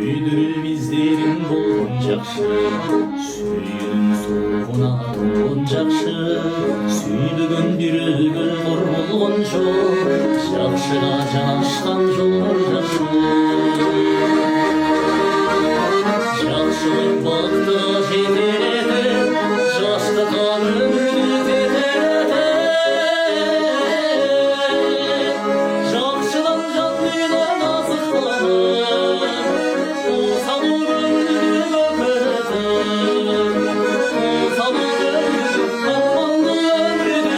Сүйдіріп іздерің болған жақсы, сүйдің соғына толған жақсы. Сүйдігін бүйрегі құр болған жоқ, жақшыға жанашқан жолдар жақсы. Жақшылық бақытқа жетер еді, жастыққа өмірді кетер еді. Жақшыдан жан мен азықтанып, осал өмірді көпіртіп, осал өмірді арманды өмірді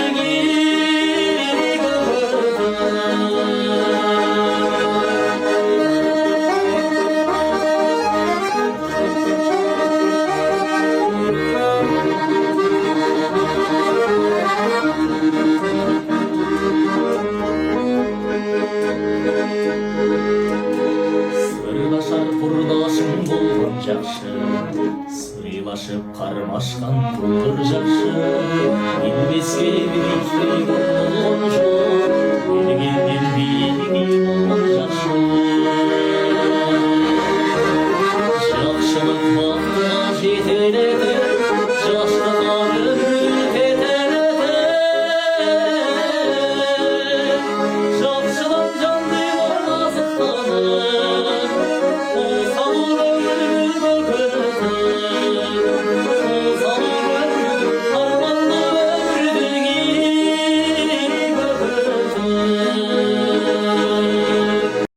Сырлашар құрдасың болған жақсы, сыйлашып қармашқан тұлдыр жақсы. Білмеске білмей